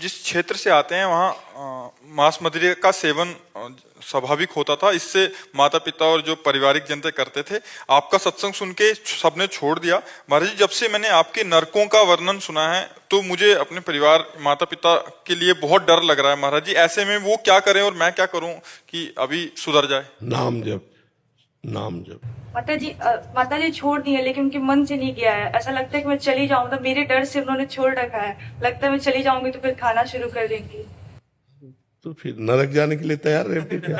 जिस क्षेत्र से आते हैं वहाँ मांस मदिरे का सेवन स्वाभाविक होता था। इससे माता पिता और जो पारिवारिक जनता करते थे। आपका सत्संग सुन के सबने छोड़ दिया। महाराज जी, जब से मैंने आपके नरकों का वर्णन सुना है तो मुझे अपने परिवार माता पिता के लिए बहुत डर लग रहा है। महाराज जी, ऐसे में वो क्या करें और मैं क्या करूं कि अभी सुधर जाए? नाम जप, नाम जप। माता जी छोड़ दी है, लेकिन उनके मन से नहीं गया है। ऐसा लगता है कि मैं चली जाऊं, तो मेरे डर से उन्होंने छोड़ रखा है। लगता है मैं चली जाऊंगी तो फिर खाना शुरू कर देंगी। तो फिर नरक जाने के लिए तैयार रहती क्या?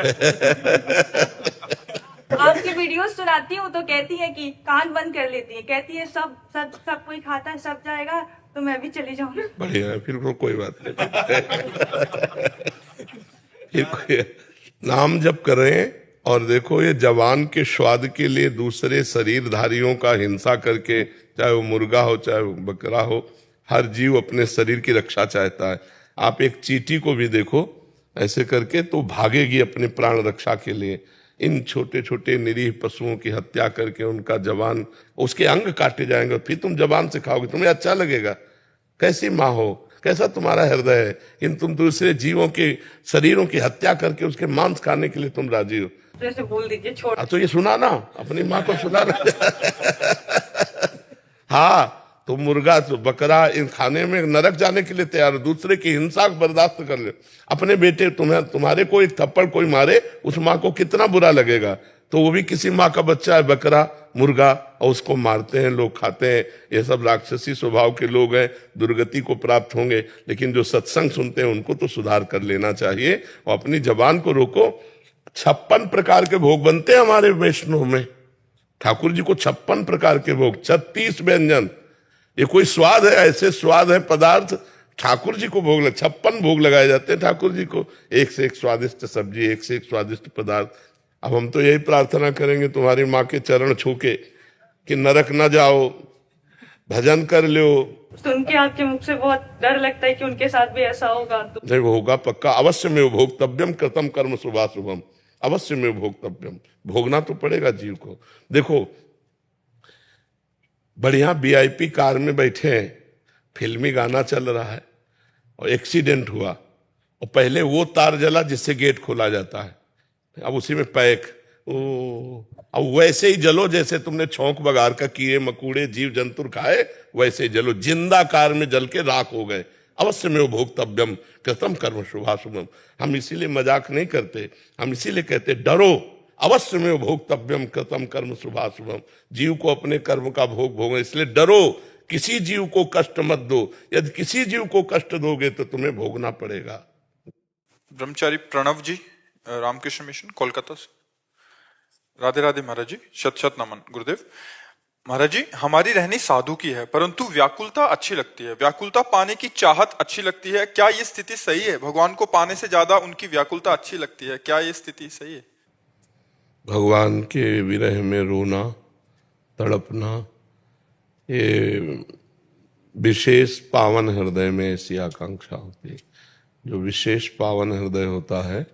आपकी वीडियो सुनाती हूँ तो कहती है कि कान बंद कर लेती है, कहती है सब सब सब कोई खाता है, सब जाएगा तो मैं भी चली जाऊंगी। बढ़िया है, फिर कोई बात नहीं। फिर कोई नाम जप करें। और देखो, ये जवान के स्वाद के लिए दूसरे शरीरधारियों का हिंसा करके, चाहे वो मुर्गा हो चाहे वो बकरा हो, हर जीव अपने शरीर की रक्षा चाहता है। आप एक चींटी को भी देखो ऐसे करके तो भागेगी अपने प्राण रक्षा के लिए। इन छोटे छोटे निरीह पशुओं की हत्या करके उनका जवान, उसके अंग काटे जाएंगे, फिर तुम जवान से खाओगे, तुम्हें अच्छा लगेगा? कैसी माँ हो, कैसा तुम्हारा हृदय है, इन तुम दूसरे जीवों के शरीरों की हत्या करके उसके मांस खाने के लिए तुम राजी हो? जैसे बोल दीजिए छोड़। तो ये सुना ना, अपनी माँ को सुना ना। हाँ, तो मुर्गा तो बकरा इन खाने में नरक जाने के लिए तैयार हो, दूसरे की हिंसा बर्दाश्त कर ले। अपने बेटे तुम्हारे को एक थप्पड़ कोई मारे, उस माँ को कितना बुरा लगेगा। तो वो भी किसी माँ का बच्चा है, बकरा मुर्गा, और उसको मारते हैं लोग, खाते हैं। ये सब राक्षसी स्वभाव के लोग हैं, दुर्गति को प्राप्त होंगे। लेकिन जो सत्संग सुनते हैं उनको तो सुधार कर लेना चाहिए और अपनी जबान को रोको। 56 प्रकार के भोग बनते हैं हमारे वैष्णव में। ठाकुर जी को 56 प्रकार के भोग, 36 व्यंजन। ये कोई स्वाद है? ऐसे स्वाद है पदार्थ ठाकुर जी को भोग 56 भोग लगाए जाते हैं ठाकुर जी को। एक से एक स्वादिष्ट सब्जी, एक से एक स्वादिष्ट पदार्थ। अब हम तो यही प्रार्थना करेंगे तुम्हारी माँ के चरण छू के कि नरक न जाओ, भजन कर लो। सुन के आपके मुख से बहुत डर लगता है कि उनके साथ भी ऐसा होगा। तो नहीं, होगा पक्का। अवश्य में भोक्तव्यम कृतम कर्म शुभाशुभम, अवश्य में भोक्तव्यम। भोगना तो पड़ेगा जीव को। देखो, बढ़िया वीआईपी कार में बैठे हैं, फिल्मी गाना चल रहा है और एक्सीडेंट हुआ, और पहले वो तार जला जिससे गेट खोला जाता है, अब उसी में पैक। अब वैसे ही जलो जैसे तुमने छौंक बगार का कीड़े मकूड़े जीव जंतु खाए, वैसे ही जलो। जिंदा कार में जल के राख हो गए। अवश्य में भोक्तव्यम कृतम कर्म शुभाशुभम। हम इसीलिए मजाक नहीं करते, हम इसीलिए कहते डरो। अवश्य में भोक्तव्यम कृतम कर्म शुभाशुभम। जीव को अपने कर्म का भोग भोगो, इसलिए डरो। किसी जीव को कष्ट मत दो। यदि किसी जीव को कष्ट दोगे तो तुम्हें भोगना पड़ेगा। ब्रह्मचारी प्रणव जी, रामकृष्ण मिशन, कोलकाता से। राधे राधे महाराज जी, शत शत नमन गुरुदेव। महाराज जी, हमारी रहनी साधु की है, परंतु व्याकुलता अच्छी लगती है। व्याकुलता पाने की चाहत अच्छी लगती है। क्या ये स्थिति सही है? भगवान को पाने से ज्यादा उनकी व्याकुलता अच्छी लगती है। क्या ये स्थिति सही है? भगवान के विरह में रोना, तड़पना, ये विशेष पावन हृदय में ऐसी आकांक्षा होती है। जो विशेष पावन हृदय होता है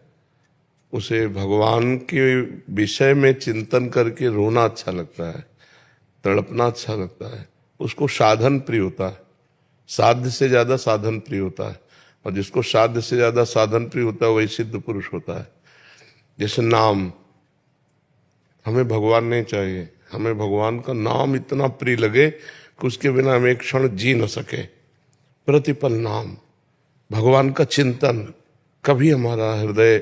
उसे भगवान के विषय में चिंतन करके रोना अच्छा लगता है, तड़पना अच्छा लगता है। उसको साधन प्रिय होता है, साध्य से ज्यादा साधन प्रिय होता है। और जिसको साध्य से ज्यादा साधन प्रिय होता है वही सिद्ध पुरुष होता है। जैसे नाम, हमें भगवान नहीं चाहिए, हमें भगवान का नाम इतना प्रिय लगे कि उसके बिना हम एक क्षण जी न सके। प्रतिपल नाम, भगवान का चिंतन। कभी हमारा हृदय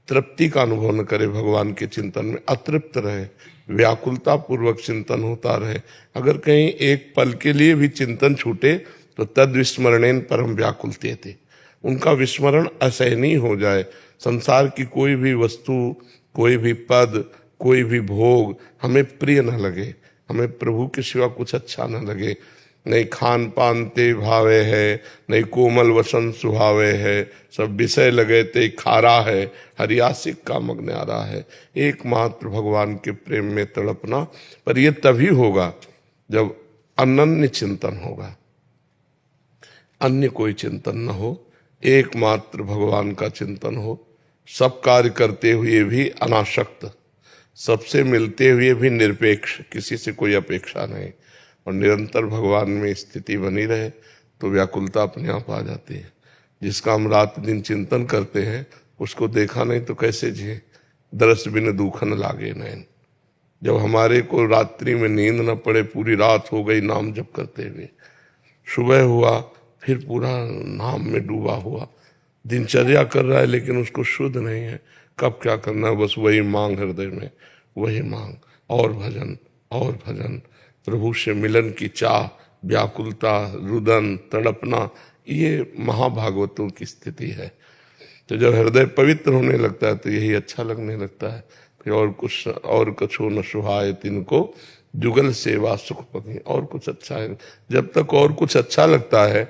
तृप्ति का अनुभव न करे, भगवान के चिंतन में अतृप्त रहे, व्याकुलता पूर्वक चिंतन होता रहे। अगर कहीं एक पल के लिए भी चिंतन छूटे तो तद विस्मरणेन परम व्याकुलते थे। उनका विस्मरण असहनीय हो जाए। संसार की कोई भी वस्तु, कोई भी पद, कोई भी भोग हमें प्रिय न लगे, हमें प्रभु के सिवा कुछ अच्छा न लगे। नहीं खान पान ते भावे है, नहीं कोमल वसन सुहावे है, सब विषय लगे ते खारा है, हरियासिक का मग्न आ रहा है। एकमात्र भगवान के प्रेम में तड़पना। पर यह तभी होगा जब अनन्य चिंतन होगा, अन्य कोई चिंतन न हो, एकमात्र भगवान का चिंतन हो। सब कार्य करते हुए भी अनासक्त, सबसे मिलते हुए भी निरपेक्ष, किसी से कोई अपेक्षा नहीं, और निरंतर भगवान में स्थिति बनी रहे तो व्याकुलता अपने आप आ जाती है। जिसका हम रात दिन चिंतन करते हैं, उसको देखा नहीं तो कैसे जिए। दरस बिन दूखन लागे नैन। जब हमारे को रात्रि में नींद न पड़े, पूरी रात हो गई नाम जप करते हुए, सुबह हुआ फिर पूरा नाम में डूबा हुआ, दिनचर्या कर रहा है लेकिन उसको शुद्ध नहीं है। कब क्या करना है, बस वही मांग हृदय में, वही मांग, और भजन और भजन, प्रभु से मिलन की चाह, व्याकुलता, रुदन, तड़पना, ये महाभागवतों की स्थिति है। तो जब हृदय पवित्र होने लगता है तो यही अच्छा लगने लगता है। फिर और कछो न सुहाए तिनको, जुगल सेवा सुख पगी। और कुछ अच्छा है, जब तक और कुछ अच्छा लगता है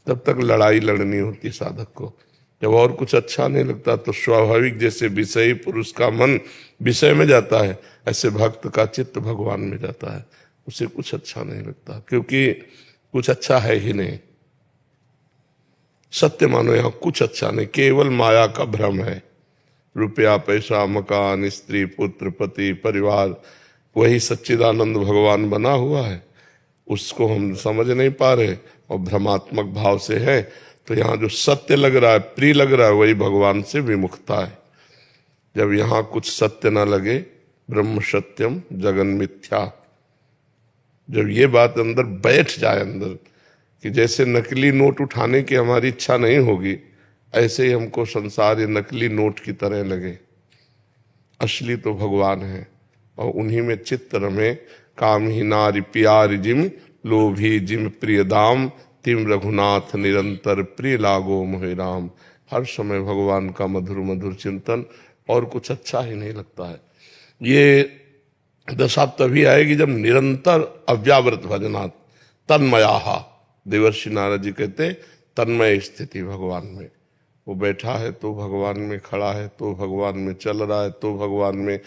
तब तक लड़ाई लड़नी होती साधक को। जब और कुछ अच्छा नहीं लगता तो स्वाभाविक, जैसे विषयी पुरुष का मन विषय में जाता है, ऐसे भक्त का चित्त भगवान में जाता है, उसे कुछ अच्छा नहीं लगता, क्योंकि कुछ अच्छा है ही नहीं। सत्य मानो यहाँ कुछ अच्छा नहीं, केवल माया का भ्रम है। रुपया, पैसा, मकान, स्त्री, पुत्र, पति, परिवार, वही सच्चिदानंद भगवान बना हुआ है, उसको हम समझ नहीं पा रहे और भ्रमात्मक भाव से है। तो यहाँ जो सत्य लग रहा है, प्रिय लग रहा है, वही भगवान से विमुखता है। जब यहाँ कुछ सत्य ना लगे, ब्रह्म सत्यम जगन मिथ्या, जब ये बात अंदर बैठ जाए अंदर, कि जैसे नकली नोट उठाने की हमारी इच्छा नहीं होगी, ऐसे ही हमको संसार ये नकली नोट की तरह लगे। असली तो भगवान है, और उन्हीं में चित्त रमे। काम ही नारी प्यार जिम, लोभी जिम प्रिय दाम, तिम रघुनाथ निरंतर प्रिय लागो मोहि राम। हर समय भगवान का मधुर मधुर चिंतन, और कुछ अच्छा ही नहीं लगता है। ये दशा तभी आएगी जब निरंतर अव्यावृत भजनात् तन्मयाहा। देवर्षि नारद जी कहते तन्मय स्थिति भगवान में। वो बैठा है तो भगवान में, खड़ा है तो भगवान में, चल रहा है तो भगवान में,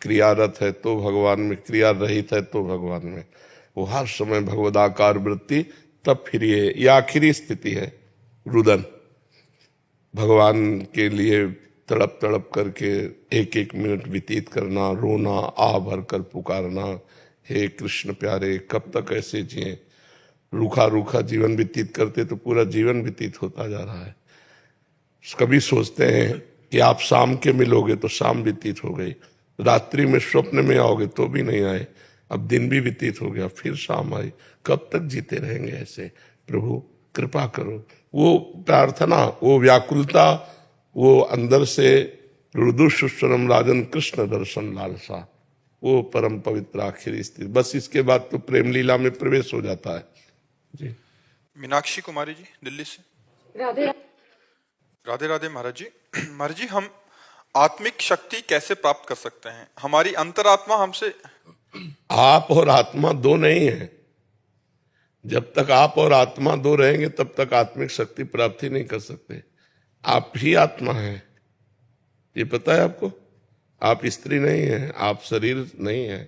क्रियारत है तो भगवान में, क्रिया रहित है तो भगवान में। वो हर समय भगवदाकार वृत्ति। तब फिर ये आखिरी स्थिति है रुदन, भगवान के लिए तड़प तड़प करके एक एक मिनट व्यतीत करना, रोना, आ भर कर पुकारना, हे कृष्ण प्यारे कब तक ऐसे जिए। रूखा रूखा जीवन व्यतीत करते तो पूरा जीवन व्यतीत होता जा रहा है। कभी सोचते हैं कि आप शाम के मिलोगे तो शाम व्यतीत हो गई, रात्रि में स्वप्न में आओगे तो भी नहीं आए, अब दिन भी व्यतीत हो गया, फिर शाम आई। कब तक जीते रहेंगे ऐसे? प्रभु कृपा करो। वो प्रार्थना, वो व्याकुलता, वो अंदर से रुदुषुस्वरम राजन कृष्ण दर्शन लालसा, वो परम पवित्र आखिरी स्थिति। बस इसके बाद तो प्रेम लीला में प्रवेश हो जाता है जी। मीनाक्षी कुमारी जी दिल्ली से। राधे राधे राधे महाराज जी। महाराज जी, हम आत्मिक शक्ति कैसे प्राप्त कर सकते हैं? हमारी अंतरात्मा हमसे। आप और आत्मा दो नहीं है। जब तक आप और आत्मा दो रहेंगे तब तक आत्मिक शक्ति प्राप्ति नहीं कर सकते। आप ही आत्मा है, ये पता है आपको। आप स्त्री नहीं है, आप शरीर नहीं है।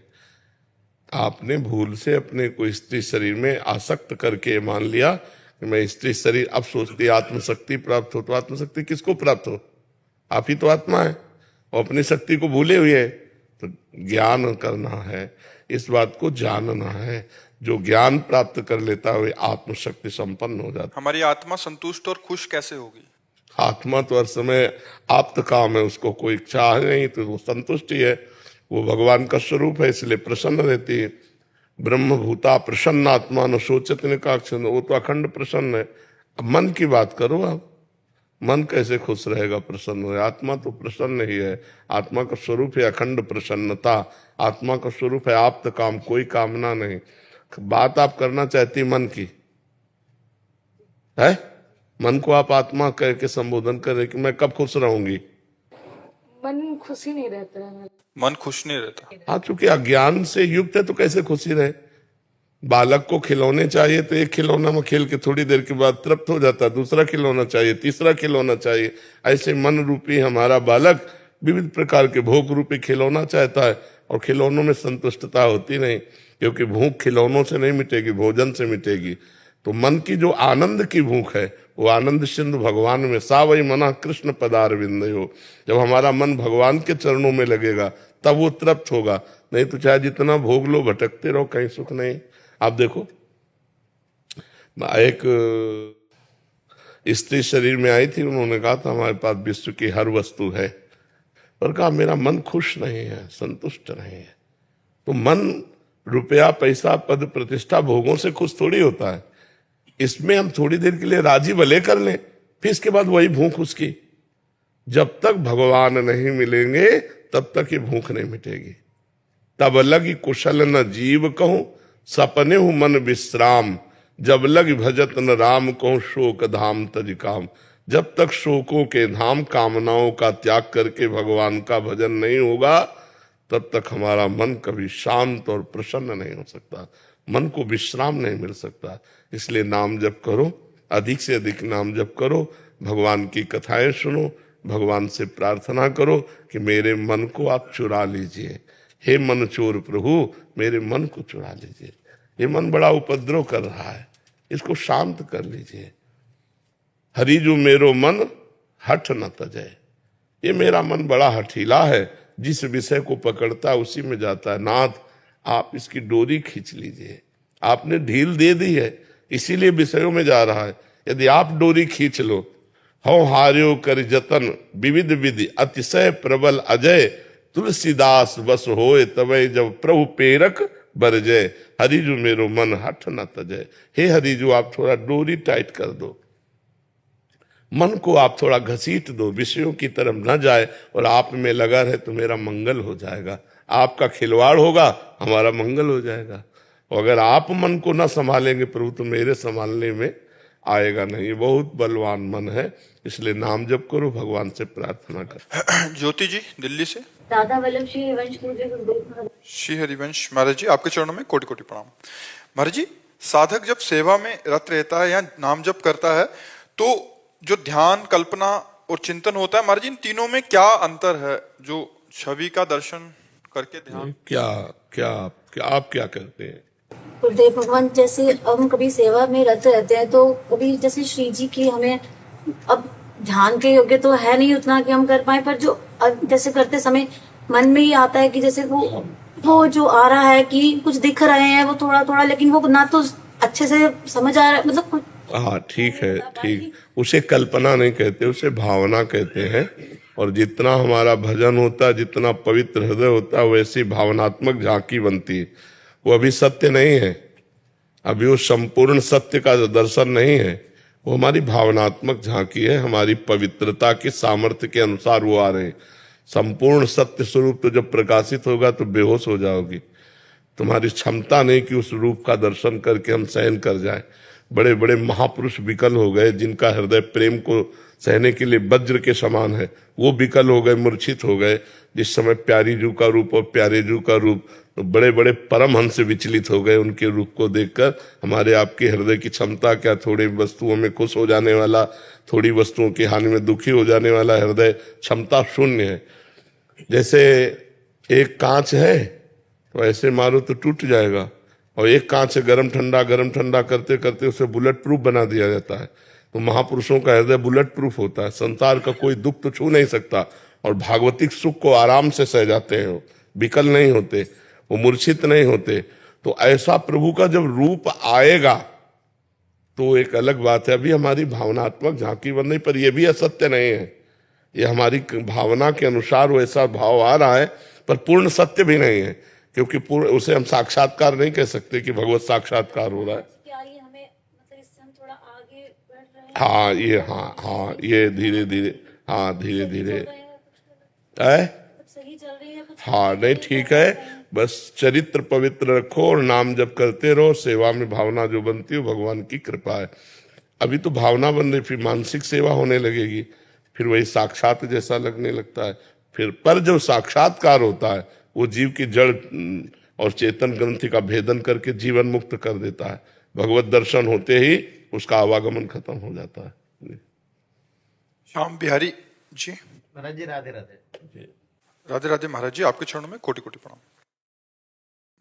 आपने भूल से अपने को स्त्री शरीर में आसक्त करके मान लिया कि मैं स्त्री शरीर। अब सोचती आत्मशक्ति प्राप्त हो, तो आत्मशक्ति किसको प्राप्त हो? आप ही तो आत्मा है, और अपनी शक्ति को भूले हुए है। तो ज्ञान करना है, इस बात को जानना है। जो ज्ञान प्राप्त कर लेता है आत्मशक्ति संपन्न हो जाता है। हमारी आत्मा संतुष्ट और खुश कैसे होगी? आत्मा तो हर समय आप्त काम है, उसको कोई चाह नहीं तो वो संतुष्टि है। वो भगवान का स्वरूप है, इसलिए प्रसन्न रहती है। ब्रह्म भूता प्रसन्न आत्मा न सोचत ने का, वो तो अखंड प्रसन्न है। अब मन की बात करो आप, मन कैसे खुश रहेगा प्रसन्न है? आत्मा तो प्रसन्न ही है। आत्मा का स्वरूप है अखंड प्रसन्नता। आत्मा का स्वरूप है आप्त काम, कोई कामना नहीं। बात आप करना चाहती मन की है, मन को आप आत्मा कह के संबोधन कर रहे कि मैं कब खुश रहूंगी। मन खुशी नहीं रहता है। मन खुश नहीं रहता। हाँ, चूंकि अज्ञान से युक्त है तो कैसे खुशी रहे? बालक को खिलौने चाहिए तो एक खिलौना में खेल के थोड़ी देर के बाद तृप्त हो जाता है, दूसरा खिलौना चाहिए, तीसरा खिलौना चाहिए। ऐसे मन रूपी हमारा बालक विविध प्रकार के भोग रूपी खिलौना चाहता है, और खिलौनों में संतुष्टता होती नहीं, क्योंकि भूख खिलौनों से नहीं मिटेगी, भोजन से मिटेगी। तो मन की जो आनंद की भूख है वो आनंद सिंधु भगवान में। सा वही मना कृष्ण पदार विंदयो। जब हमारा मन भगवान के चरणों में लगेगा तब वो तृप्त होगा, नहीं तो चाहे जितना भोग लो भटकते रहो, कहीं सुख नहीं। आप देखो, एक स्त्री शरीर में आई थी, उन्होंने कहा था हमारे पास विश्व की हर वस्तु है, पर कहा मेरा मन खुश नहीं है, संतुष्ट नहीं है। तो मन रुपया पैसा पद प्रतिष्ठा भोगों से खुश थोड़ी होता है। इसमें हम थोड़ी देर के लिए राजी भले कर लें, फिर इसके बाद वही भूख उसकी। जब तक भगवान नहीं मिलेंगे तब तक ये भूख नहीं मिटेगी। तब लगी कुशल न जीव कहूं, सपने हूं मन विश्राम। जब लग भजत न राम कहूं, शोक धाम तज काम। जब तक शोकों के धाम कामनाओं का त्याग करके भगवान का भजन नहीं होगा, तब तक हमारा मन कभी शांत और प्रसन्न नहीं हो सकता, मन को विश्राम नहीं मिल सकता। इसलिए नाम जप करो, अधिक से अधिक नाम जप करो, भगवान की कथाएं सुनो, भगवान से प्रार्थना करो कि मेरे मन को आप चुरा लीजिए। हे मन चोर प्रभु, मेरे मन को चुरा लीजिए। ये मन बड़ा उपद्रव कर रहा है, इसको शांत कर लीजिए। हरि जो मेरो मन हठ न तजय। ये मेरा मन बड़ा हठीला है, जिस विषय को पकड़ता है उसी में जाता है। नाथ, आप इसकी डोरी खींच लीजिए। आपने ढील दे दी है, इसीलिए विषयों में जा रहा है। यदि आप डोरी खींच लो, हौ हार्यो कर जतन विविध विधि अतिशय प्रबल अजय। तुलसीदास बस होए तबै जब प्रभु पेरक बरजय। हरिजु मेरो मन हठ न तजय। हे हरिजु, आप थोड़ा डोरी टाइट कर दो, मन को आप थोड़ा घसीट दो, विषयों की तरफ न जाए और आप में लगा रहे तो मेरा मंगल हो जाएगा। आपका खिलवाड़ होगा, हमारा मंगल हो जाएगा। और अगर आप मन को न संभालेंगे प्रभु, तो मेरे संभालने में आएगा नहीं। बहुत बलवान मन है, इसलिए नाम जप करो, भगवान से प्रार्थना करो। ज्योति जी दिल्ली से। दादा वल्लभ श्री हरिवंश पूज्य गुरुदेव महाराज। श्री हरिवंश महाराज जी, आपके चरणों में कोटि कोटि प्रणाम। महाराज जी, साधक जब सेवा में रत रहता है या नाम जप करता है, तो जो ध्यान, कल्पना और चिंतन होता है, महाराज जी इन तीनों में क्या अंतर है? जो छवि का दर्शन करके ध्यान, क्या क्या आप क्या करते हैं? गुरुदेव भगवान, जैसे हम कभी सेवा में रत रहते हैं तो कभी जैसे श्री जी की हमें अब ध्यान के योग्य तो है नहीं उतना कि हम कर पाए, पर जो जैसे करते समय मन में ही आता है कि जैसे वो जो आ रहा है कि कुछ दिख रहे हैं वो थोड़ा थोड़ा, लेकिन वो ना तो अच्छे से समझ आ रहा है, मतलब हाँ ठीक है, ठीक। उसे कल्पना नहीं कहते, उसे भावना कहते हैं। और जितना हमारा भजन होता है, जितना पवित्र हृदय होता है, वैसी भावनात्मक झांकी बनती है। वो अभी सत्य नहीं है, अभी वो संपूर्ण सत्य का दर्शन नहीं है, वो हमारी भावनात्मक झांकी है। हमारी पवित्रता के सामर्थ्य के अनुसार वो आ रहे हैं। संपूर्ण सत्य स्वरूप तो जब प्रकाशित होगा तो बेहोश हो जाओगी। तुम्हारी क्षमता नहीं कि उस रूप का दर्शन करके हम सहन कर जाए। बड़े बड़े महापुरुष विकल हो गए, जिनका हृदय प्रेम को सहने के लिए वज्र के समान है, वो विकल हो गए, मूर्छित हो गए। जिस समय प्यारी जू का रूप और प्यारे जू का रूप, तो बड़े बड़े परमहंस विचलित हो गए उनके रूप को देखकर। हमारे आपके हृदय की क्षमता क्या, थोड़ी वस्तुओं में खुश हो जाने वाला, थोड़ी वस्तुओं की हानि में दुखी हो जाने वाला हृदय क्षमता शून्य है। जैसे एक कांच है तो ऐसे मारो तो टूट जाएगा, और एक कांच से गरम ठंडा करते करते उसे बुलेट प्रूफ बना दिया जाता है। तो महापुरुषों का हृदय बुलेट प्रूफ होता है, संसार का कोई दुख तो छू नहीं सकता, और भागवतिक सुख को आराम से सह जाते हैं, वो विकल नहीं होते, वो मूर्छित नहीं होते। तो ऐसा प्रभु का जब रूप आएगा तो एक अलग बात है। अभी हमारी भावनात्मक झांकी बन रही, पर यह भी असत्य नहीं है, ये हमारी भावना के अनुसार वैसा भाव आ रहा है, पर पूर्ण सत्य भी नहीं है, क्योंकि उसे हम साक्षात्कार नहीं कह सकते कि भगवत साक्षात्कार हो रहा है। क्या ये हमें, मतलब इससे हम थोड़ा आगे बढ़ रहे हैं? हाँ, ये धीरे धीरे, हाँ धीरे धीरे सही चल रही है कुछ? हाँ नहीं, ठीक है। बस चरित्र पवित्र रखो और नाम जप करते रहो। सेवा में भावना जो बनती है भगवान की कृपा है। अभी तो भावना बन रही, फिर मानसिक सेवा होने लगेगी, फिर वही साक्षात जैसा लगने लगता है। फिर पर जब साक्षात्कार होता है, वो जीव की जड़ और चेतन ग्रंथि का भेदन करके जीवन मुक्त कर देता है। भगवत दर्शन होते ही उसका आवागमन खत्म हो जाता है। श्याम बिहारी जी। महाराज जी राधे राधे। राधे राधे महाराज जी, आपके चरणों में कोटि कोटि प्रणाम।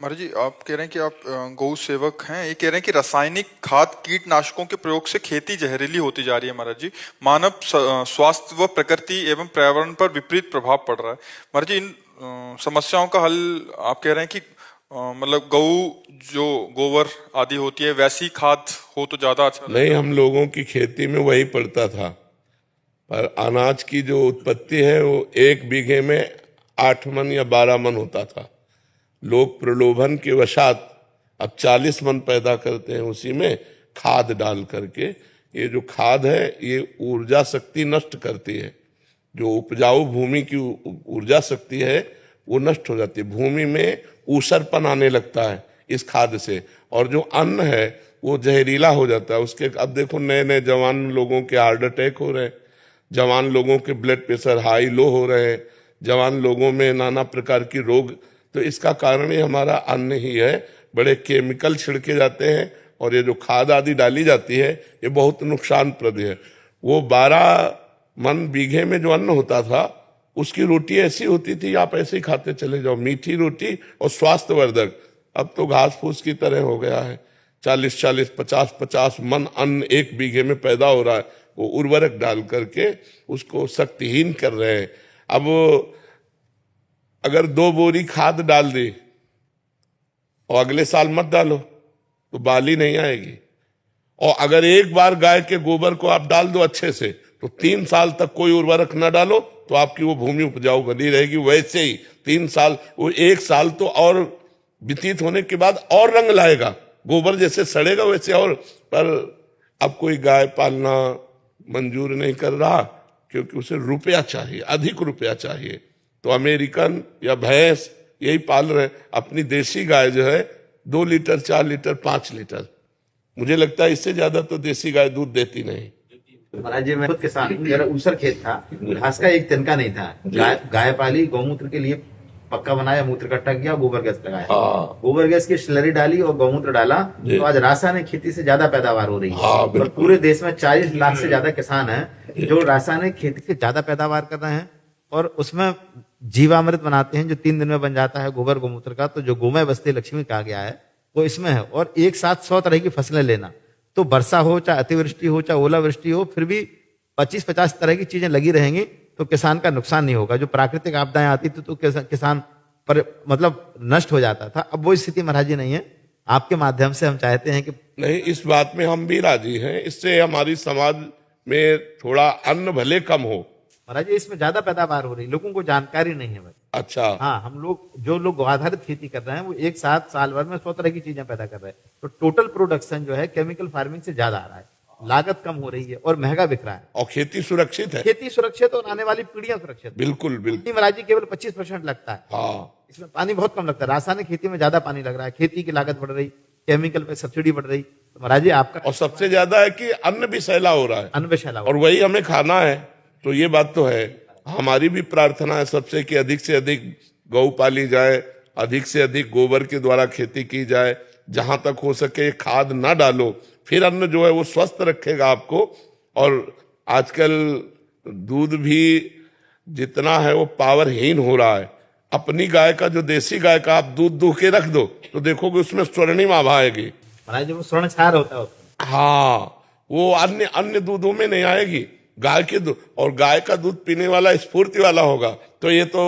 महाराज जी, आप कह रहे हैं कि आप गौ सेवक हैं, ये कह रहे हैं कि रासायनिक खाद कीटनाशकों के प्रयोग से खेती जहरीली होती जा रही है। महाराज जी, मानव स्वास्थ्य व प्रकृति एवं पर्यावरण पर विपरीत प्रभाव पड़ रहा है। महाराज जी, इन समस्याओं का हल आप कह रहे हैं कि मतलब गऊ जो गोबर आदि होती है वैसी खाद हो तो ज्यादा अच्छा नहीं, हम लोगों की खेती में वही पड़ता था, पर अनाज की जो उत्पत्ति है वो 1 बीघे में 8 मन या 12 मन होता था। लोग प्रलोभन के वशात अब 40 मन पैदा करते हैं, उसी में खाद डाल करके। ये जो खाद है ये ऊर्जा शक्ति नष्ट करती है, जो उपजाऊ भूमि की ऊर्जा शक्ति है वो नष्ट हो जाती है, भूमि में ऊसरपन आने लगता है इस खाद से, और जो अन्न है वो जहरीला हो जाता है उसके। अब देखो नए नए जवान लोगों के हार्ट अटैक हो रहे हैं, जवान लोगों के ब्लड प्रेशर हाई लो हो रहे हैं, जवान लोगों में नाना प्रकार की रोग। तो इसका कारण ही हमारा अन्न ही है, बड़े केमिकल छिड़के जाते हैं और ये जो खाद आदि डाली जाती है ये बहुत नुकसानप्रद है। वो 12 मन बीघे में जो अन्न होता था उसकी रोटी ऐसी होती थी, आप ऐसे ही खाते चले जाओ, मीठी रोटी और स्वास्थ्यवर्धक। अब तो घास फूस की तरह हो गया है, 40-40, 50-50 मन अन्न 1 बीघे में पैदा हो रहा है, वो उर्वरक डाल करके उसको शक्तिहीन कर रहे हैं। अब अगर 2 बोरी खाद डाल दी और अगले साल मत डालो तो बाली नहीं आएगी, और अगर एक बार गाय के गोबर को आप डाल दो अच्छे से तो 3 साल तक कोई उर्वरक न डालो तो आपकी वो भूमि उपजाऊ बनी रहेगी। वैसे ही 3 साल, वो 1 साल तो और व्यतीत होने के बाद और रंग लाएगा, गोबर जैसे सड़ेगा वैसे और। पर अब कोई गाय पालना मंजूर नहीं कर रहा क्योंकि उसे रुपया चाहिए, अधिक रुपया चाहिए। तो अमेरिकन या भैंस यही पाल रहे। अपनी देसी गाय जो है 2 लीटर, 4 लीटर, 5 लीटर, मुझे लगता है इससे ज्यादा तो देसी गाय दूध देती नहीं। महाराज जी, मैं खुद किसान हूँ, मेरा ऊसर खेत था, घास का एक तिनका नहीं था। गाय पाली, गौमूत्र के लिए पक्का बनाया, मूत्र इकट्ठा किया, गोबर गैस लगाया, गोबर गैस की स्लरी डाली और गौमूत्र डाला, तो आज रासायनिक खेती से ज्यादा पैदावार हो रही है। और पूरे देश में 40 लाख से ज्यादा किसान हैं जो रासायनिक खेती से ज्यादा पैदावार कर रहे हैं, और उसमें जीवामृत बनाते हैं जो 3 दिन में बन जाता है गोबर गौमूत्र का। तो जो गोमय बस्ती लक्ष्मी कहा गया है वो इसमें है। और एक साथ 100 तरह की फसलें लेना, तो वर्षा हो चाहे अतिवृष्टि हो चाहे ओलावृष्टि हो, फिर भी 25-50 तरह की चीजें लगी रहेंगी तो किसान का नुकसान नहीं होगा। जो प्राकृतिक आपदाएं आती थी तो किसान पर मतलब नष्ट हो जाता था। अब वो स्थिति महाराज जी नहीं है। आपके माध्यम से हम चाहते हैं कि नहीं, इस बात में हम भी राजी हैं, इससे हमारी समाज में थोड़ा अन्न भले कम हो। महाराज जी इसमें ज्यादा पैदावार हो रही, लोगों को जानकारी नहीं है भाई। अच्छा, हाँ, हम लोग जो लोग आधारित खेती कर रहे हैं वो एक साथ साल भर में 100 तरह की चीजें पैदा कर रहे हैं, तो टोटल प्रोडक्शन जो है केमिकल फार्मिंग से ज्यादा आ रहा है, लागत कम हो रही है और महंगा बिक रहा है। और खेती सुरक्षित है, खेती सुरक्षित और आने वाली पीढ़ियां सुरक्षित। बिल्कुल बिल्कुल। महाराज जी केवल 25% लगता है, हाँ, इसमें पानी बहुत कम लगता है। रासायनिक खेती में ज्यादा पानी लग रहा है, खेती की लागत बढ़ रही, केमिकल पे सब्सिडी बढ़ रही। तो महाराज जी आपका, और सबसे ज्यादा है कि अन्न भी सैला हो रहा है, अन्न विषैला, और वही हमें खाना है। तो ये बात तो है, हमारी भी प्रार्थना है सबसे कि अधिक से अधिक गौ पाली जाए, अधिक से अधिक गोबर के द्वारा खेती की जाए, जहां तक हो सके खाद ना डालो, फिर अन्न जो है वो स्वस्थ रखेगा आपको। और आजकल दूध भी जितना है वो पावरहीन हो रहा है। अपनी गाय का, जो देसी गाय का आप दूध दूह के रख दो तो देखोगे उसमें स्वर्णिम आभा आएगी। महाराज जी वो स्वर्ण क्षार होता है उसमें। हाँ, वो अन्य दूधों में नहीं आएगी। गाय के दूध, और गाय का दूध पीने वाला स्फूर्ति वाला होगा। तो ये तो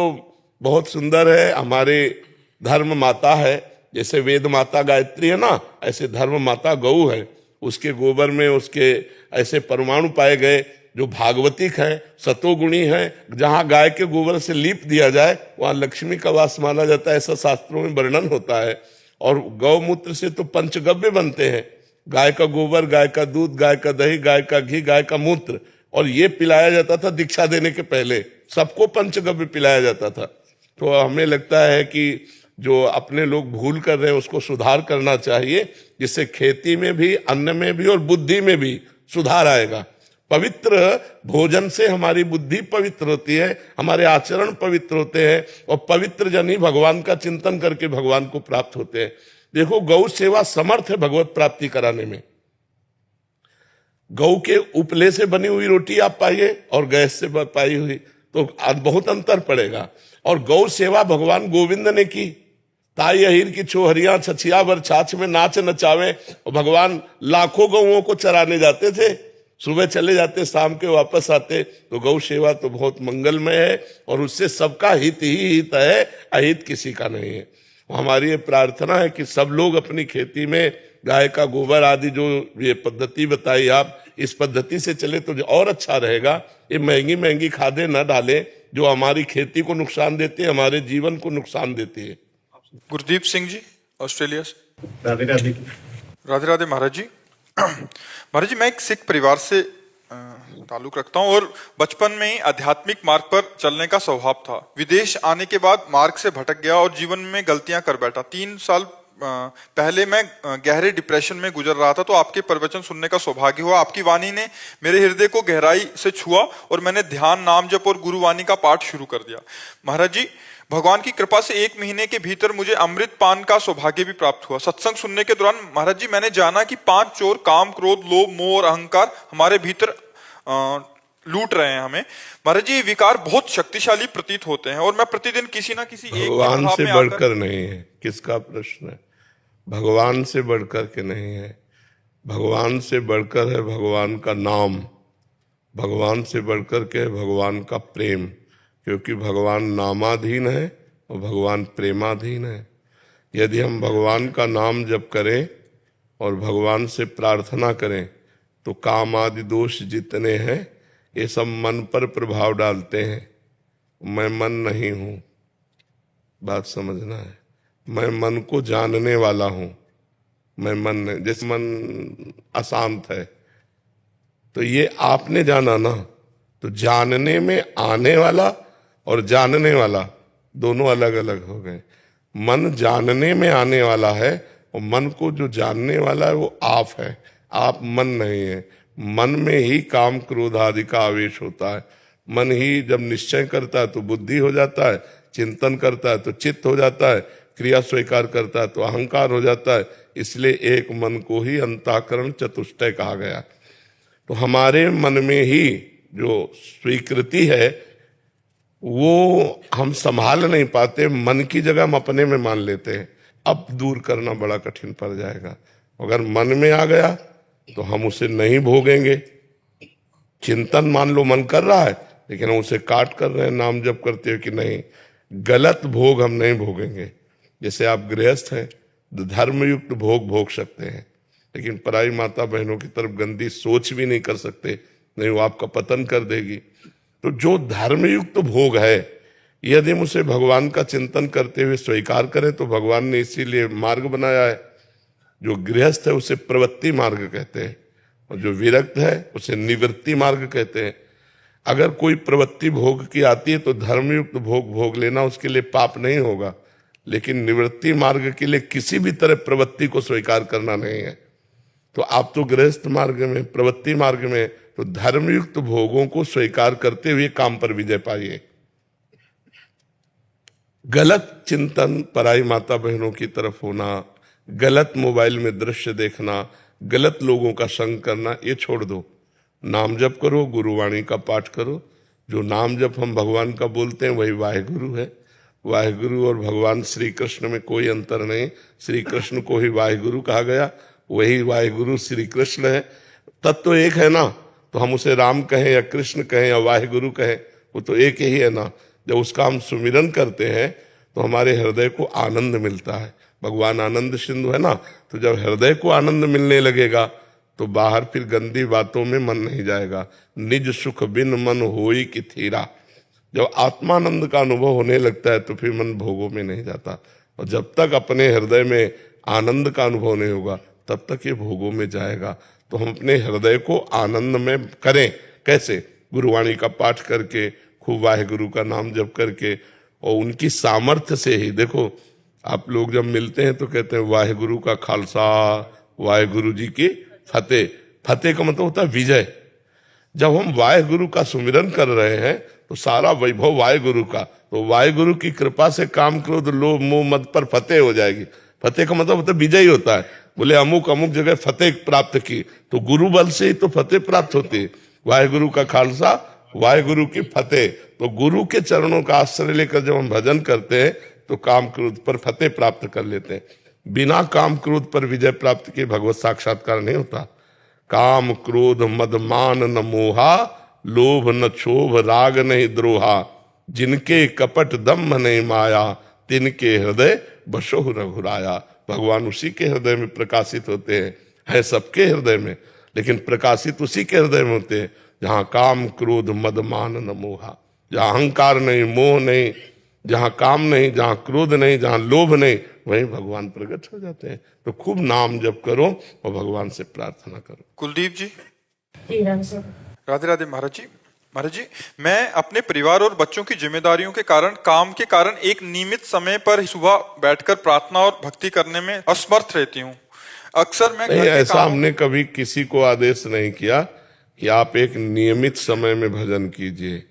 बहुत सुंदर है। हमारे धर्म माता है, जैसे वेद माता गायत्री है ना, ऐसे धर्म माता गौ है। उसके गोबर में उसके ऐसे परमाणु पाए गए जो भागवतिक है, सतोगुणी है। जहां गाय के गोबर से लीप दिया जाए वहां लक्ष्मी का वास माना जाता है, ऐसा शास्त्रों में वर्णन होता है। और गौमूत्र से तो पंचगव्य बनते हैं, गाय का गोबर, गाय का दूध, गाय का दही, गाय का घी, गाय का मूत्र। और ये पिलाया जाता था दीक्षा देने के पहले, सबको पंचगव्य पिलाया जाता था। तो हमें लगता है कि जो अपने लोग भूल कर रहे हैं उसको सुधार करना चाहिए, जिससे खेती में भी, अन्न में भी और बुद्धि में भी सुधार आएगा। पवित्र भोजन से हमारी बुद्धि पवित्र होती है, हमारे आचरण पवित्र होते हैं, और पवित्र जन ही भगवान का चिंतन करके भगवान को प्राप्त होते हैं। देखो, गौ सेवा समर्थ है भगवत प्राप्ति कराने में। गौ के उपले से बनी हुई रोटी आप पाइए और गैस से पाई हुई, तो बहुत अंतर पड़ेगा। और गौ सेवा भगवान गोविंद ने की। ताई अहिर की छोहरियां छछिया भर छाछ में नाच नचावे, और भगवान लाखों गौओं को चराने जाते थे, सुबह चले जाते, शाम के वापस आते। तो गौ सेवा तो बहुत मंगलमय है, और उससे सबका हित ही हित है, अहित किसी का नहीं है। हमारी ये प्रार्थना है कि सब लोग अपनी खेती में गाय का गोबर आदि जो ये पद्धति बताई आप, इस पद्धति से चले तो और अच्छा रहेगा। ये महंगी महंगी खादें न डालें जो हमारी खेती को नुकसान देती है, हमारे जीवन को नुकसान देती है। गुरदीप सिंह जी, ऑस्ट्रेलिया से। राधे राधे। राधे राधे महाराज जी। महाराज जी, मैं एक सिख परिवार से ताल्लुक रखता हूँ और बचपन में ही आध्यात्मिक मार्ग पर चलने का स्वभाव था। विदेश आने के बाद मार्ग से भटक गया और जीवन में गलतियां कर बैठा। 3 साल पहले मैं गहरे डिप्रेशन में गुजर रहा था, तो आपके प्रवचन सुनने का सौभाग्य हुआ। आपकी वाणी ने मेरे हृदय को गहराई से छुआ और मैंने ध्यान, नाम जप और गुरुवाणी का पाठ शुरू कर दिया। महाराज जी, भगवान की कृपा से 1 महीने के भीतर मुझे अमृत पान का सौभाग्य भी प्राप्त हुआ। सत्संग सुनने के दौरान महाराज जी मैंने जाना कि 5 चोर काम, क्रोध, लोभ, मोह और अहंकार हमारे भीतर लूट रहे हैं हमें। महाराज जी, ये विकार बहुत शक्तिशाली प्रतीत होते हैं और मैं प्रतिदिन किसी ना किसी एक भगवान से में बढ़कर नहीं है। किसका प्रश्न है? भगवान से बढ़कर के नहीं है। भगवान से बढ़कर है भगवान का नाम, भगवान से बढ़कर के है भगवान का प्रेम, क्योंकि भगवान नामाधीन है और भगवान प्रेमाधीन है। यदि हम भगवान का नाम जप करें और भगवान से प्रार्थना करें तो काम आदि दोष जितने हैं ये सब मन पर प्रभाव डालते हैं। मैं मन नहीं हूं, बात समझना है। मैं मन को जानने वाला हूं, मैं मन नहीं। जैसे मन अशांत है तो ये आपने जाना ना, तो जानने में आने वाला और जानने वाला दोनों अलग अलग हो गए। मन जानने में आने वाला है और मन को जो जानने वाला है वो आप है, आप मन नहीं है। मन में ही काम क्रोध आदि का आवेश होता है। मन ही जब निश्चय करता है तो बुद्धि हो जाता है, चिंतन करता है तो चित्त हो जाता है, क्रिया स्वीकार करता है तो अहंकार हो जाता है। इसलिए एक मन को ही अंतःकरण चतुष्टय कहा गया। तो हमारे मन में ही जो स्वीकृति है वो हम संभाल नहीं पाते, मन की जगह हम अपने में मान लेते हैं। अब दूर करना बड़ा कठिन पड़ जाएगा। अगर मन में आ गया तो हम उसे नहीं भोगेंगे। चिंतन मान लो मन कर रहा है लेकिन हम उसे काट कर रहे हैं, नाम जप करते हो कि नहीं, गलत भोग हम नहीं भोगेंगे। जैसे आप गृहस्थ हैं तो धर्मयुक्त भोग भोग सकते हैं, लेकिन पराई माता बहनों की तरफ गंदी सोच भी नहीं कर सकते, नहीं वो आपका पतन कर देगी। तो जो धर्मयुक्त भोग है यदि हम उसे भगवान का चिंतन करते हुए स्वीकार करें तो भगवान ने इसीलिए मार्ग बनाया है। जो गृहस्थ है उसे प्रवृत्ति मार्ग कहते हैं और जो विरक्त है उसे निवृत्ति मार्ग कहते हैं। अगर कोई प्रवृत्ति भोग की आती है तो धर्मयुक्त भोग भोग लेना उसके लिए पाप नहीं होगा, लेकिन निवृत्ति मार्ग के लिए किसी भी तरह प्रवृत्ति को स्वीकार करना नहीं है। तो आप तो गृहस्थ मार्ग में, प्रवृत्ति मार्ग में, तो धर्मयुक्त भोगों को स्वीकार करते हुए काम पर विजय पाइए। गलत चिंतन पराई माता बहनों की तरफ होना, गलत मोबाइल में दृश्य देखना, गलत लोगों का संग करना, ये छोड़ दो। नाम जप करो, गुरुवाणी का पाठ करो। जो नाम जप हम भगवान का बोलते हैं वही वाहेगुरु है। वाहेगुरु और भगवान श्री कृष्ण में कोई अंतर नहीं। श्री कृष्ण को ही वाहेगुरु कहा गया, वही वाहेगुरु श्री कृष्ण है। तत्व एक है ना, तो हम उसे राम कहें या कृष्ण कहें या वाहेगुरु कहें, वो तो एक ही है ना। जब उसका हम सुमिरन करते हैं तो हमारे हृदय को आनंद मिलता है। भगवान आनंद सिंधु है ना, तो जब हृदय को आनंद मिलने लगेगा तो बाहर फिर गंदी बातों में मन नहीं जाएगा। निज सुख बिन मन होई कि थीरा। जब आत्मानंद का अनुभव होने लगता है तो फिर मन भोगों में नहीं जाता। और जब तक अपने हृदय में आनंद का अनुभव नहीं होगा तब तक ये भोगों में जाएगा। तो हम अपने हृदय को आनंद में करें। कैसे? गुरुवाणी का पाठ करके, खूब वाहेगुरु का नाम जप करके, और उनकी सामर्थ्य से ही। देखो, आप लोग जब मिलते हैं तो कहते हैं वाहेगुरु का खालसा, वाहेगुरु जी की फतेह। फतेह का मतलब होता है विजय। जब हम वाहेगुरु का सुमिरन कर रहे हैं तो सारा वैभव वाहेगुरु का, तो वाहेगुरु की कृपा से काम क्रोध लोभ मोह मद पर फतेह हो जाएगी। फतेह का मतलब होता है विजय होता है। बोले अमुक अमुक जगह फतेह प्राप्त की, तो गुरु बल से ही तो फतेह प्राप्त होती है। वाहेगुरु का खालसा, वाहेगुरु की फतेह। तो गुरु के चरणों का आश्रय लेकर जब हम भजन करते हैं तो काम क्रोध पर फतेह प्राप्त कर लेते हैं। बिना काम क्रोध पर विजय प्राप्त किए भगवत साक्षात्कार नहीं होता। काम क्रोध मद मान न मोहा, लोभ न क्षोभ राग नहीं द्रोहा, जिनके कपट दम्भ नहीं माया, तिनके हृदय बसोहु रघुराया। भगवान उसी के हृदय में प्रकाशित होते हैं, है सबके हृदय में, लेकिन प्रकाशित उसी के हृदय में होते हैं जहां काम क्रोध मद मान न मोहा, जहां अहंकार नहीं, मोह नहीं, जहां काम नहीं, जहां क्रोध नहीं, जहां लोभ नहीं, वहीं भगवान प्रकट हो जाते हैं। तो खूब नाम जप करो और भगवान से प्रार्थना करो। कुलदीप जी। जी राम सर। राधे राधे महाराज जी। महाराज जी, मैं अपने परिवार और बच्चों की जिम्मेदारियों के कारण, काम के कारण एक नियमित समय पर सुबह बैठकर प्रार्थना और भक्ति करने में असमर्थ रहती हूँ। अक्सर मैं नहीं, ऐसा हमने कभी किसी को आदेश नहीं किया कि आप एक नियमित समय में भजन कीजिए।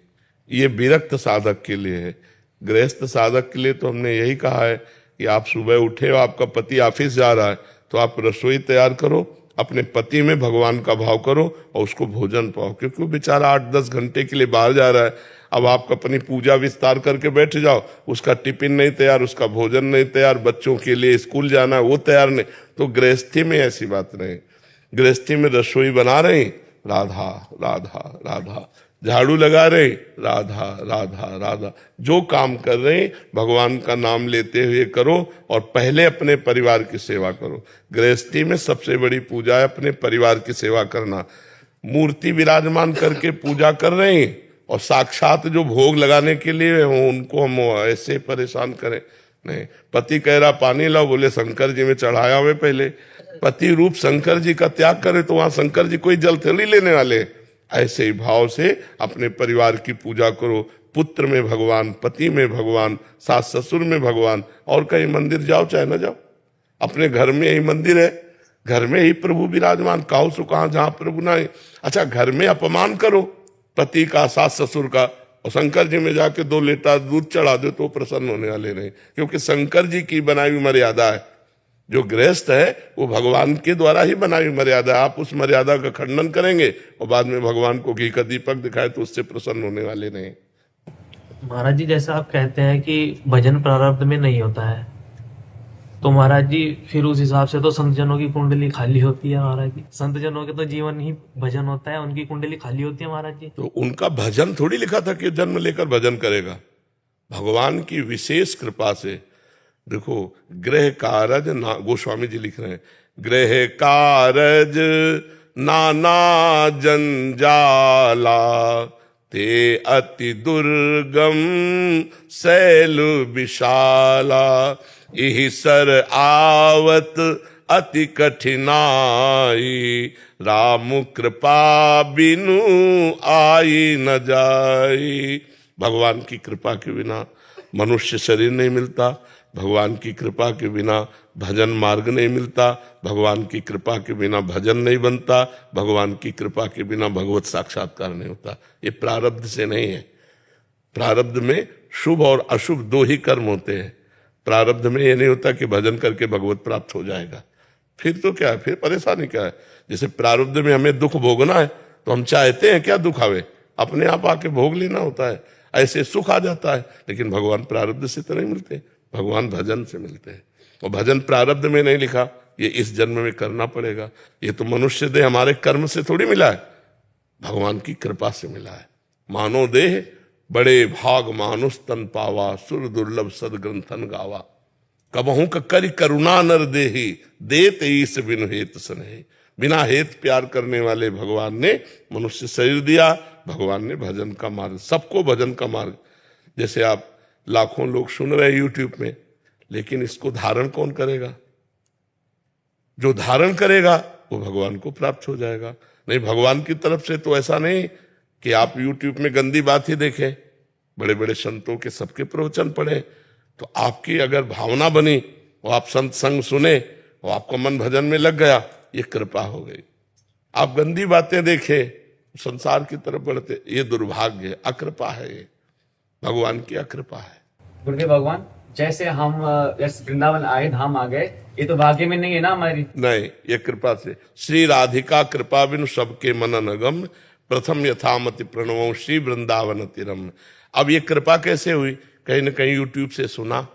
ये विरक्त साधक के लिए है। गृहस्थ साधक के लिए तो हमने यही कहा है कि आप सुबह उठे हो, आपका पति ऑफिस जा रहा है, तो आप रसोई तैयार करो, अपने पति में भगवान का भाव करो और उसको भोजन पाओ, क्योंकि वो बेचारा 8-10 घंटे के लिए बाहर जा रहा है। अब आप अपनी पूजा विस्तार करके बैठ जाओ, उसका टिफिन नहीं तैयार, उसका भोजन नहीं तैयार, बच्चों के लिए स्कूल जाना है वो तैयार नहीं। तो गृहस्थी में ऐसी बात नहीं। गृहस्थी में रसोई बना रहे, राधा राधा राधा, झाड़ू लगा रहे, राधा राधा राधा, जो काम कर रहे हैं भगवान का नाम लेते हुए करो और पहले अपने परिवार की सेवा करो। गृहस्थी में सबसे बड़ी पूजा है अपने परिवार की सेवा करना। मूर्ति विराजमान करके पूजा कर रहे हैं और साक्षात जो भोग लगाने के लिए उनको हम ऐसे परेशान करें नहीं। पति कह रहा पानी लाओ, बोले शंकर जी में चढ़ाया हुए, पहले पति रूप शंकर जी का त्याग करे तो वहां शंकर जी कोई जल थोड़ी लेने वाले। ऐसे ही भाव से अपने परिवार की पूजा करो। पुत्र में भगवान, पति में भगवान, सास ससुर में भगवान, और कहीं मंदिर जाओ चाहे ना जाओ, अपने घर में ही मंदिर है, घर में ही प्रभु विराजमान। काहू सो कहां जहां प्रभु ना है। अच्छा, घर में अपमान करो पति का, सास ससुर का, और शंकर जी में जाके 2 लीटर दूध चढ़ा दो तो प्रसन्न होने वाले नहीं, क्योंकि शंकर जी की बनाई हुई मर्यादा है। जो गृहस्थ है वो भगवान के द्वारा ही बनाई हुई मर्यादा है। आप उस मर्यादा का खंडन करेंगे और बाद में भगवान को घी का दीपक दिखाए तो उससे प्रसन्न होने वाले नहीं। महाराज जी, जैसा आप कहते हैं कि भजन प्रारब्ध में नहीं होता है, तो महाराज जी फिर उस हिसाब से तो संत जनों की कुंडली खाली होती है। महाराज जी, संत जनों के तो जीवन ही भजन होता है, उनकी कुंडली खाली होती है। महाराज जी, तो उनका भजन थोड़ी लिखा था कि जन्म लेकर भजन करेगा। भगवान की विशेष कृपा से देखो, गृह कारज ना, गोस्वामी जी लिख रहे हैं, गृह कारज नाना जंजाला, ते अति दुर्गम शैल विशाला, इहि सर आवत अति कठिनाई, राम कृपा बिनु आई न जाई। भगवान की कृपा के बिना मनुष्य शरीर नहीं मिलता, भगवान की कृपा के बिना भजन मार्ग नहीं मिलता, भगवान की कृपा के बिना भजन नहीं बनता, भगवान की कृपा के बिना भगवत साक्षात्कार नहीं होता। ये प्रारब्ध से नहीं है। प्रारब्ध में शुभ और अशुभ 2 ही कर्म होते हैं। प्रारब्ध में ये नहीं होता कि भजन करके भगवत प्राप्त हो जाएगा। फिर तो क्या है, फिर परेशानी क्या है। जैसे प्रारब्ध में हमें दुख भोगना है तो हम चाहते हैं क्या दुख आवे, अपने आप आके भोग लेना होता है, ऐसे सुख आ जाता है। लेकिन भगवान प्रारब्ध से तो नहीं मिलते, भगवान भजन से मिलते हैं। और भजन प्रारब्ध में नहीं लिखा, ये इस जन्म में करना पड़ेगा। ये तो मनुष्य देह हमारे कर्म से थोड़ी मिला है, भगवान की कृपा से मिला है। मानो देह बड़े भाग मानुष तन पावा, सुर दुर्लभ सदग्रंथन गावा, कबहू का करि करुणा नर देही, देत ईस बिनु हेत सनेही। बिना हेत प्यार करने वाले भगवान ने मनुष्य शरीर दिया। भगवान ने भजन का मार्ग, सबको भजन का मार्ग। जैसे आप लाखों लोग सुन रहे यूट्यूब में, लेकिन इसको धारण कौन करेगा? जो धारण करेगा वो भगवान को प्राप्त हो जाएगा। नहीं, भगवान की तरफ से तो ऐसा नहीं कि आप यूट्यूब में गंदी बात ही देखें, बड़े बड़े संतों के सबके प्रवचन पढ़े, तो आपकी अगर भावना बनी और आप संत संग सुने और आपका मन भजन में लग गया, ये कृपा हो गई। आप गंदी बातें देखें, संसार की तरफ बढ़ते, ये दुर्भाग्य है, अकृपा है, ये भगवान की अकृपा है। गुरुदेव भगवान, जैसे हम वृंदावन आए, धाम आ गए, ये तो भाग्य में नहीं है ना हमारी? नहीं, ये कृपा से। श्री राधिका कृपा बिनु सबके मनन अगम, प्रथम यथामति प्रणवो श्री वृंदावन तिरम। अब ये कृपा कैसे हुई? कहीं न कहीं यूट्यूब से सुना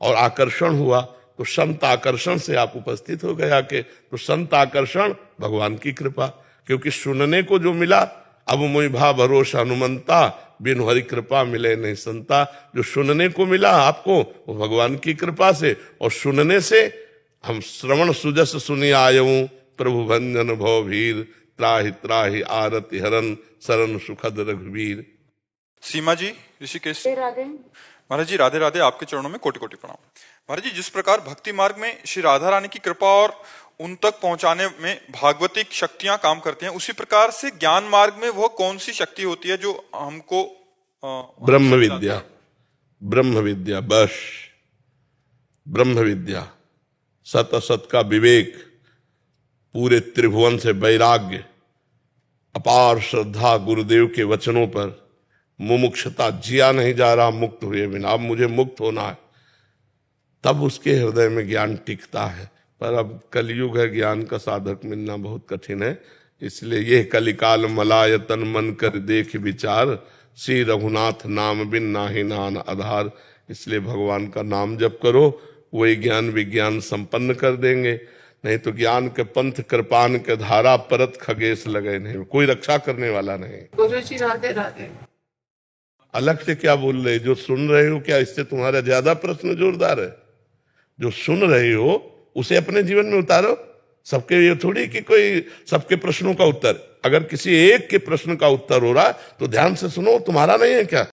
और आकर्षण हुआ, तो संत आकर्षण से आप उपस्थित हो गए आके। तो संत आकर्षण भगवान की कृपा, क्योंकि सुनने को जो मिला अब मुई भा भरोसा हनुमंता, बिनु हरि कृपा मिले नहीं संता। जो सुनने को मिला आपको वो भगवान की कृपा से, और सुनने से हम श्रवण सुजस सुनी आयऊं, प्रभु भंजन भव भीर, त्राहि त्राहि आरति हरन, शरण सुखद रघुवीर। सीमा जी ऋषिकेश। राधे। महाराज जी राधे राधे, आपके चरणों में कोटि कोटि प्रणाम। महाराज जी, जिस प्रकार भक्ति मार्ग में श्री राधा रानी की कृपा और उन तक पहुंचाने में भागवतिक शक्तियां काम करती हैं, उसी प्रकार से ज्ञान मार्ग में वह कौन सी शक्ति होती है जो हमको ब्रह्म विद्या। ब्रह्म विद्या, बस ब्रह्म विद्या, सत असत का विवेक, पूरे त्रिभुवन से वैराग्य, अपार श्रद्धा गुरुदेव के वचनों पर, मुमुक्षता, जिया नहीं जा रहा मुक्त हुए बिना, अब मुझे मुक्त होना है, तब उसके हृदय में ज्ञान टिकता है। पर अब कलयुग है, ज्ञान का साधक मिलना बहुत कठिन है। इसलिए यह कलिकाल मलायतन मन कर देख विचार, श्री रघुनाथ नाम बिन नाहि नान आधार। इसलिए भगवान का नाम जप करो, वही ज्ञान विज्ञान संपन्न कर देंगे। नहीं तो ज्ञान के पंथ कृपान के धारा, परत खगेश लगे नहीं, कोई रक्षा करने वाला नहीं। गुरु जी राधे राधे। अलग से क्या बोल रहे, जो सुन रहे हो क्या इससे तुम्हारा ज्यादा प्रश्न जोरदार है? जो सुन रहे हो उसे अपने जीवन में उतारो। सबके ये थोड़ी कि कोई सबके प्रश्नों का उत्तर, अगर किसी एक के प्रश्न का उत्तर हो रहा तो ध्यान से सुनो, तुम्हारा नहीं है क्या?